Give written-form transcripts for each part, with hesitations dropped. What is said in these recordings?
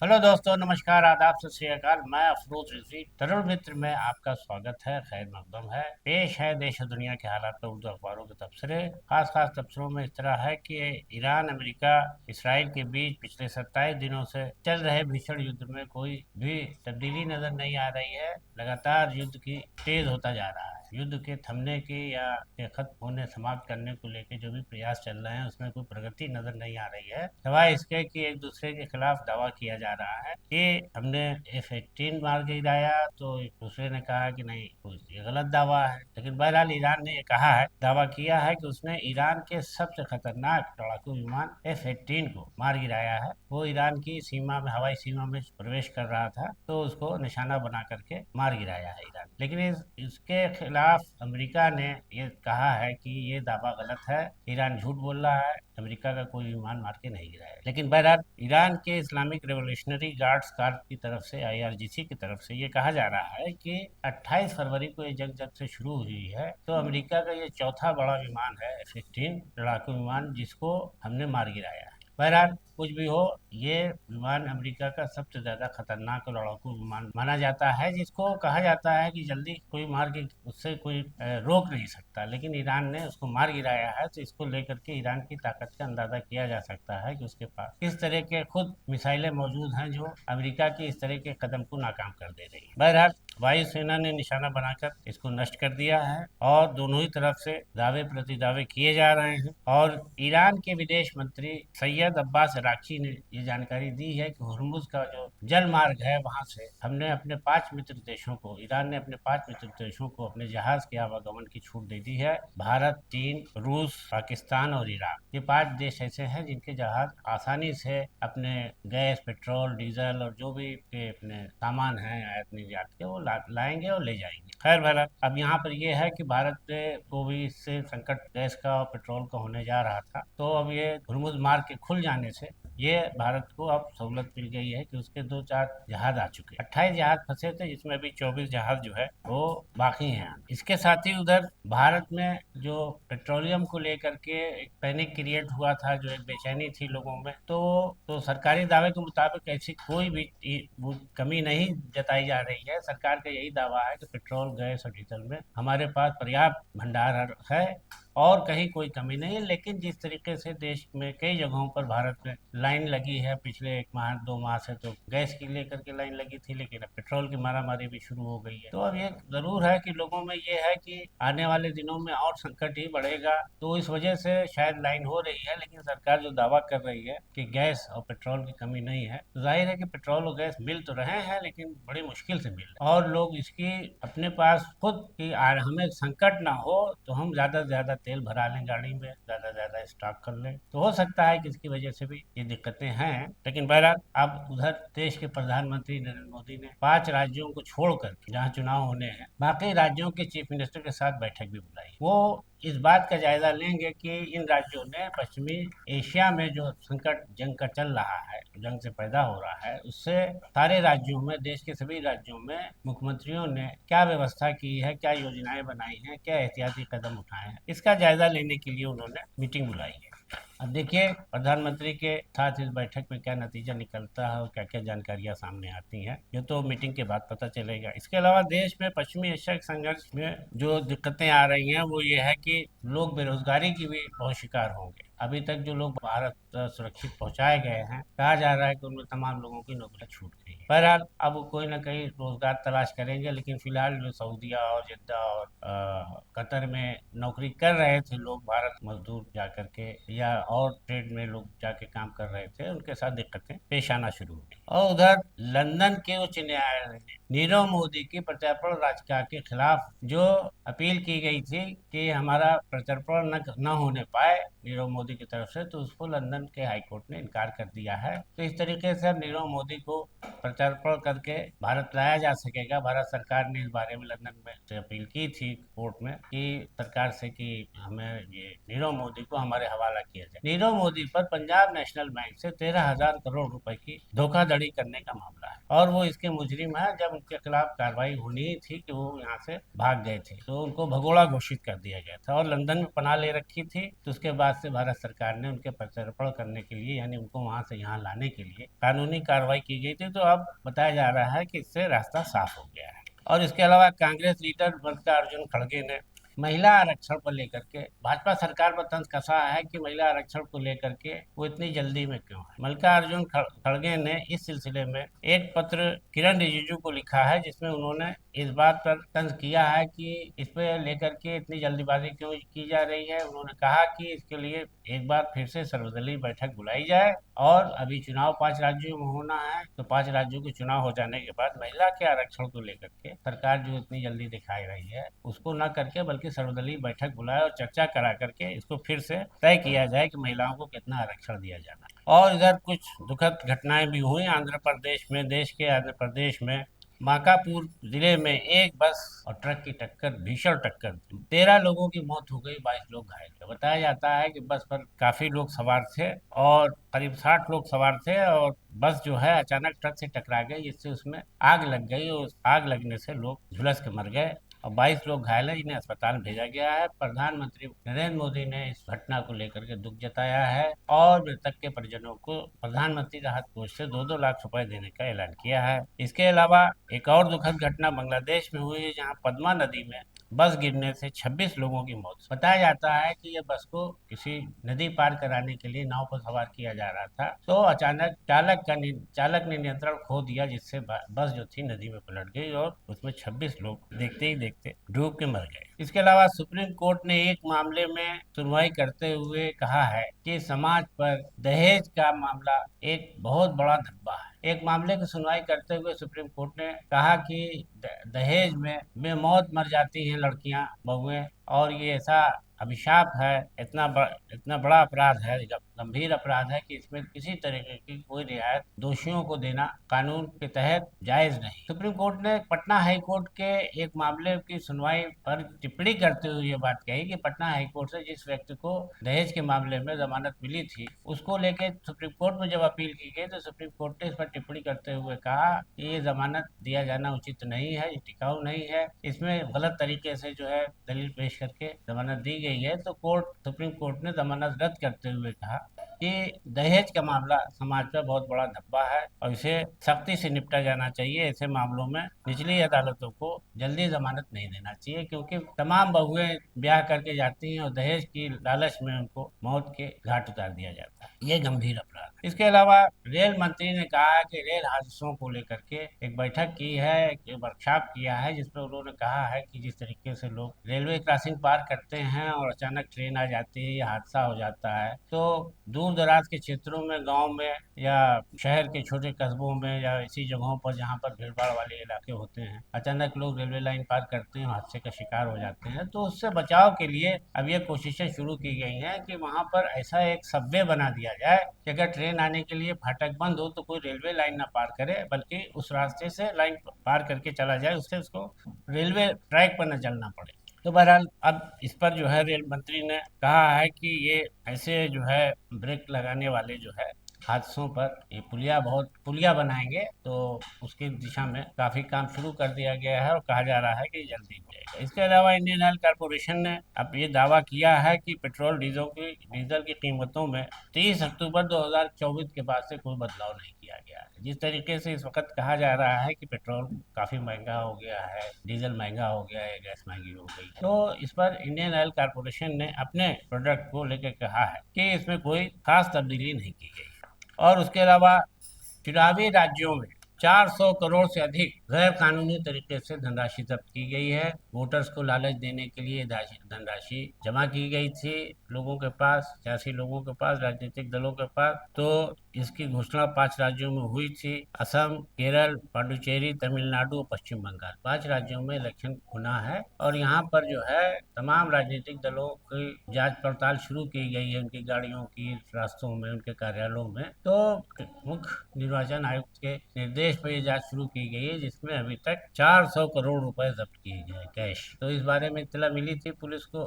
Hello दोस्तों, नमस्कार, आदाब, सत श्री अकाल। मैं अफरोज रिजवी तरुण मित्र में आपका स्वागत है। खैर मकदम है। पेश है देश और दुनिया के हालात पर उर्दू अखबारों के तबसरे। खास खास तबसरों में इस तरह है कि ईरान, अमेरिका, इसराइल के बीच पिछले 27 दिनों से चल रहे भीषण युद्ध में कोई भी तब्दीली नजर नहीं आ रही है। लगातार युद्ध की तेज होता जा रहा है। युद्ध के थमने की या के खत्म होने, समाप्त करने को लेकर जो भी प्रयास चल रहे हैं उसमें कोई प्रगति नजर नहीं आ रही है, सिवाय इसके कि एक दूसरे के खिलाफ दावा किया जा रहा है कि हमने F-18 मार के गिराया, तो एक दूसरे ने कहा कि नहीं, ये गलत दावा है। लेकिन बहरहाल ईरान ने ये कहा है, दावा किया है कि उसने ईरान के सबसे खतरनाक लड़ाकू विमान F-18 को मार गिराया है। वो ईरान की सीमा में, हवाई सीमा में प्रवेश कर रहा था, तो उसको निशाना बना करके मार गिराया है ईरान। लेकिन इसके खिलाफ अमेरिका ने ये कहा है कि ये दावा गलत है, ईरान झूठ बोल रहा है, अमेरिका का कोई विमान मार के नहीं गिराया। लेकिन बहरहाल ईरान के इस्लामिक रेवोल्यूशनरी गार्ड्स कार्प की तरफ से, IRGC की तरफ से ये कहा जा रहा है कि 28 फरवरी को ये जंग जब से शुरू हुई है, तो अमेरिका का ये चौथा बड़ा विमान है, F-18 लड़ाकू विमान, जिसको हमने मार गिराया है। बहरहाल कुछ भी हो, ये विमान अमेरिका का सबसे ज्यादा खतरनाक और लड़ाकू विमान माना जाता है, जिसको कहा जाता है कि जल्दी कोई मार के उससे कोई रोक नहीं सकता। लेकिन ईरान ने उसको मार गिराया है, तो इसको लेकर के ईरान की ताकत का अंदाजा किया जा सकता है कि उसके पास किस तरह के खुद मिसाइलें मौजूद हैं जो अमेरिका की इस तरह के कदम को नाकाम कर दे रही है। बहरहाल वायुसेना ने निशाना बनाकर इसको नष्ट कर दिया है और दोनों ही तरफ से दावे प्रति दावे किए जा रहे हैं। और ईरान के विदेश मंत्री सैयद अब्बास अराक्ची ने ये जानकारी दी है कि हुर्मुज का जो जल मार्ग है, वहां से हमने अपने 5 मित्र देशों को, ईरान ने अपने 5 मित्र देशों को अपने जहाज के आवागमन की छूट दे दी है। भारत, चीन, रूस, पाकिस्तान और ईरान, ये 5 देश ऐसे हैं जिनके जहाज आसानी से अपने गैस, पेट्रोल, डीजल और जो भी के अपने सामान हैं आयात निर्यात के, वो लाएंगे और ले जाएंगे। खैर बहरहाल अब यहाँ पर यह है कि भारत को भी इससे संकट गैस का और पेट्रोल का होने जा रहा था, तो अब ये हुर्मुज मार्ग के खुल जाने से ये भारत को अब सहूलत मिल गई है कि उसके 2-4 जहाज आ चुके हैं। 28 जहाज फंसे थे, जिसमें अभी 24 जहाज जो है वो बाकी हैं। इसके साथ ही उधर भारत में जो पेट्रोलियम को लेकर के एक पैनिक क्रिएट हुआ था, जो एक बेचैनी थी लोगों में, तो सरकारी दावे के मुताबिक ऐसी कोई भी वो कमी नहीं जताई जा रही है। सरकार का यही दावा है कि पेट्रोल, गैस और डीजल में हमारे पास पर्याप्त भंडार है और कहीं कोई कमी नहीं है। लेकिन जिस तरीके से देश में कई जगहों पर भारत में लाइन लगी है, पिछले 1 माह 2 माह से तो गैस की लेकर के लाइन लगी थी, लेकिन अब पेट्रोल की मारामारी भी शुरू हो गई है। तो अब ये जरूर है कि लोगों में ये है कि आने वाले दिनों में और संकट ही बढ़ेगा, तो इस वजह से शायद लाइन हो रही है। लेकिन सरकार जो दावा कर रही है कि गैस और पेट्रोल की कमी नहीं है, तो जाहिर है कि पेट्रोल और गैस मिल तो रहे हैं, लेकिन बड़ी मुश्किल से मिल रहे हैं। और लोग इसकी अपने पास खुद की हमें संकट ना हो तो हम ज्यादा से ज्यादा तेल भरा लें गाड़ी में, ज्यादा से ज्यादा स्टॉक कर लें, तो हो सकता है कि इसकी वजह से भी ये दिक्कतें हैं। लेकिन बहरहाल अब उधर देश के प्रधानमंत्री नरेंद्र मोदी ने 5 राज्यों को छोड़कर जहां चुनाव होने हैं, बाकी राज्यों के चीफ मिनिस्टर के साथ बैठक भी बुलाई। वो इस बात का जायजा लेंगे कि इन राज्यों ने पश्चिमी एशिया में जो संकट जंग का चल रहा है, जंग से पैदा हो रहा है, उससे सारे राज्यों में, देश के सभी राज्यों में मुख्यमंत्रियों ने क्या व्यवस्था की है, क्या योजनाएं बनाई हैं, क्या एहतियाती कदम उठाए हैं, इसका जायजा लेने के लिए उन्होंने मीटिंग बुलाई है। अब देखिए प्रधानमंत्री के साथ इस बैठक में क्या नतीजा निकलता है और क्या क्या जानकारियां सामने आती हैं, ये तो मीटिंग के बाद पता चलेगा। इसके अलावा देश में पश्चिमी एशिया के संघर्ष में जो दिक्कतें आ रही हैं, वो ये है कि लोग बेरोजगारी की भी बहुत शिकार होंगे। अभी तक जो लोग भारत सुरक्षित पहुंचाए गए हैं, कहा जा रहा है कि उनमें तमाम लोगों की नौकरी छूट गई है। बहरहाल अब वो कोई ना कहीं रोजगार तलाश करेंगे, लेकिन फिलहाल जो सऊदीया और जिद्दा और कतर में नौकरी कर रहे थे लोग, भारत मजदूर जा करके या और ट्रेड में लोग जाके काम कर रहे थे, उनके साथ दिक्कतें पेश आना शुरू हुई। और उधर लंदन के उच्च न्यायालय ने नीरव मोदी की प्रत्यर्पण याचिका के खिलाफ जो अपील की गई थी कि हमारा प्रत्यर्पण न होने पाए नीरव मोदी की तरफ से, तो उसको लंदन के हाईकोर्ट ने इनकार कर दिया है। तो इस तरीके से अब नीरव मोदी को प्रत्यर्पण करके भारत लाया जा सकेगा। भारत सरकार ने इस बारे में लंदन में से अपील की थी कोर्ट में कि सरकार से कि हमें ये नीरव मोदी को हमारे हवाला किया जाए। नीरव मोदी पर पंजाब नेशनल बैंक से 13,000 करोड़ रुपए की धोखाधड़ी करने का मामला है। और वो इसके मुजरिम है। जब उनके खिलाफ कार्रवाई होनी ही थी कि वो यहाँ से भाग गए थे, तो उनको भगोड़ा घोषित कर दिया गया था और लंदन में पनाह ले रखी थी। तो उसके बाद से भारत सरकार ने उनके प्रत्यर्पण करने के लिए, यानी उनको वहां से यहाँ लाने के लिए कानूनी कार्रवाई की गई थी। तो अब बताया जा रहा है कि इससे रास्ता साफ हो गया है। और इसके अलावा कांग्रेस लीडर मल्लिकार्जुन खड़गे ने महिला आरक्षण को लेकर के भाजपा सरकार पर तंज कसा है कि महिला आरक्षण को लेकर के वो इतनी जल्दी में क्यों है। मल्लिकार्जुन खड़गे ने इस सिलसिले में एक पत्र किरण रिजिजू को लिखा है, जिसमें उन्होंने इस बात पर तंज किया है कि इस पे लेकर के इतनी जल्दीबाजी क्यों की जा रही है। उन्होंने कहा कि इसके लिए एक बार फिर से सर्वदलीय बैठक बुलाई जाए, और अभी चुनाव 5 राज्यों में होना है, तो 5 राज्यों के चुनाव हो जाने के बाद महिला के आरक्षण को लेकर के सरकार जो इतनी जल्दी दिखाई रही है उसको न करके बल्कि सर्वदलीय बैठक बुलाए और चर्चा करा करके इसको फिर से तय किया जाए कि महिलाओं को कितना आरक्षण दिया जाना है। और इधर कुछ दुखद घटनाएं भी हुई आंध्र प्रदेश में। देश के आंध्र प्रदेश में माकापुर जिले में एक बस और ट्रक की टक्कर, भीषण टक्कर, 13 लोगों की मौत हो गई, 22 लोग घायल हुए। बताया जाता है कि बस पर काफी लोग सवार थे और करीब 60 लोग सवार थे, और बस जो है अचानक ट्रक से टकरा गई, जिससे उसमें आग लग गई और उस आग लगने से लोग झुलस के मर गए और 22 लोग घायल हैं, जिन्हें अस्पताल भेजा गया है। प्रधानमंत्री नरेंद्र मोदी ने इस घटना को लेकर के दुख जताया है और मृतक के परिजनों को प्रधानमंत्री राहत कोष से 2-2 लाख रुपए देने का ऐलान किया है। इसके अलावा एक और दुखद घटना बांग्लादेश में हुई है, जहां पद्मा नदी में बस गिरने से 26 लोगों की मौत। बताया जाता है कि यह बस को किसी नदी पार कराने के लिए नाव पर सवार किया जा रहा था, तो अचानक चालक ने नियंत्रण खो दिया, जिससे बस जो थी नदी में पलट गई और उसमें 26 लोग देखते ही देखते डूब के मर गए। इसके अलावा सुप्रीम कोर्ट ने एक मामले में सुनवाई करते हुए कहा है कि समाज पर दहेज का मामला एक बहुत बड़ा धब्बा है। एक मामले की सुनवाई करते हुए सुप्रीम कोर्ट ने कहा कि दहेज में मौत मर जाती हैं लड़कियां, बहुएं, और ये ऐसा अभिशाप है, इतना बड़ा अपराध है, गंभीर अपराध है कि इसमें किसी तरीके की कोई रियायत दोषियों को देना कानून के तहत जायज नहीं। सुप्रीम कोर्ट ने पटना हाई कोर्ट के एक मामले की सुनवाई पर टिप्पणी करते हुए ये बात कही कि पटना हाई कोर्ट से जिस व्यक्ति को दहेज के मामले में जमानत मिली थी, उसको लेके सुप्रीम कोर्ट में जब अपील की गई तो सुप्रीम कोर्ट ने इस पर टिप्पणी करते हुए कहा कि ये जमानत दिया जाना उचित नहीं है, ये टिकाऊ नहीं है, इसमें गलत तरीके से जो है दलील पेश करके जमानत दी गई है। तो सुप्रीम कोर्ट ने जमानत रद्द करते हुए कहा कि दहेज का मामला समाज पर बहुत बड़ा धब्बा है और इसे सख्ती से निपटा जाना चाहिए। ऐसे मामलों में निचली अदालतों को जल्दी जमानत नहीं देना चाहिए, क्योंकि तमाम बहुएं ब्याह करके जाती हैं और दहेज की लालच में उनको मौत के घाट उतार दिया जाता है। ये गंभीर अपराध है। इसके अलावा रेल मंत्री ने कहा है कि रेल हादसों को लेकर के एक बैठक की है, एक वर्कशॉप किया है, जिसमें उन्होंने कहा है कि जिस तरीके से लोग रेलवे क्रॉसिंग पार करते हैं और अचानक ट्रेन आ जाती है या हादसा हो जाता है, तो दूर दराज के क्षेत्रों में, गांव में या शहर के छोटे कस्बों में या ऐसी जगहों पर जहां पर भीड़ भाड़ वाले इलाके होते हैं, अचानक लोग रेलवे लाइन पार करते हैं, हादसे का शिकार हो जाते हैं। तो उससे बचाव के लिए अब ये कोशिशें शुरू की गई हैं कि वहां पर ऐसा एक सबवे बना दिया जाए कि अगर ट्रेन आने के लिए फाटक बंद हो तो कोई रेलवे लाइन ना पार करे, बल्कि उस रास्ते से लाइन पार करके चला जाए, उससे उसको रेलवे ट्रैक पर न चलना पड़े। तो बहरहाल अब इस पर जो है रेल मंत्री ने कहा है कि ये ऐसे जो है ब्रेक लगाने वाले जो है हादसों पर ये पुलिया बनाएंगे, तो उसकी दिशा में काफी काम शुरू कर दिया गया है और कहा जा रहा है कि जल्दी हो जाएगा। इसके अलावा इंडियन ऑयल कारपोरेशन ने अब ये दावा किया है कि पेट्रोल डीजल की कीमतों में 30 अक्टूबर 2024 के बाद से कोई बदलाव नहीं किया गया है। जिस तरीके से इस वक्त कहा जा रहा है कि पेट्रोल काफी महंगा हो गया है, डीजल महंगा हो गया है, गैस महंगी हो गई, तो इस पर इंडियन ऑयल कारपोरेशन ने अपने प्रोडक्ट को लेकर कहा है कि इसमें कोई खास तब्दीली नहीं की गई। और उसके अलावा चुनावी राज्यों में 400 करोड़ से अधिक गैर कानूनी तरीके से धनराशि जब्त की गई है। वोटर्स को लालच देने के लिए धनराशि जमा की गई थी लोगों के पास, सियासी लोगों के पास, राजनीतिक दलों के पास। तो इसकी घोषणा 5 राज्यों में हुई थी, असम, केरल, पांडुचेरी, तमिलनाडु और पश्चिम बंगाल। 5 राज्यों में इलेक्शन होना है और यहाँ पर जो है तमाम राजनीतिक दलों की जांच पड़ताल शुरू की गई है, उनकी गाड़ियों की, रास्तों में, उनके कार्यालयों में। तो मुख्य निर्वाचन आयुक्त के निर्देश पर ये जांच शुरू की गई है, जिसमें जिसमें अभी तक 400 करोड़ रुपए जब्त किए गए कैश। तो इस बारे में इत्तला मिली थी पुलिस को,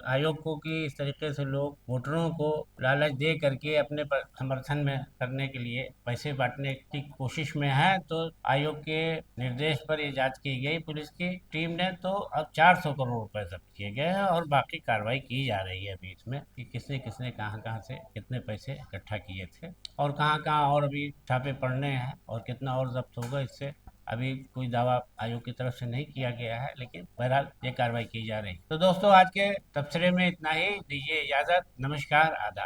आयोग को, कि इस तरीके से लोग वोटरों को लालच दे करके अपने समर्थन में करने के लिए पैसे बांटने की कोशिश में है। तो आयोग के निर्देश पर ये जांच की गई पुलिस की टीम ने, तो अब 400 करोड़ रुपए जब्त किए गए हैं और बाकी कार्रवाई की जा रही है अभी इसमें कि किसने किसने कहां कहां से कितने पैसे इकट्ठा किए थे और कहां कहां और अभी छापे पड़ने हैं और कितना और जब्त होगा। इससे अभी कोई दावा आयोग की तरफ से नहीं किया गया है, लेकिन बहरहाल ये कार्रवाई की जा रही है। तो दोस्तों, आज के तबसरे में इतना ही। दीजिए इजाजत। नमस्कार, आदाब।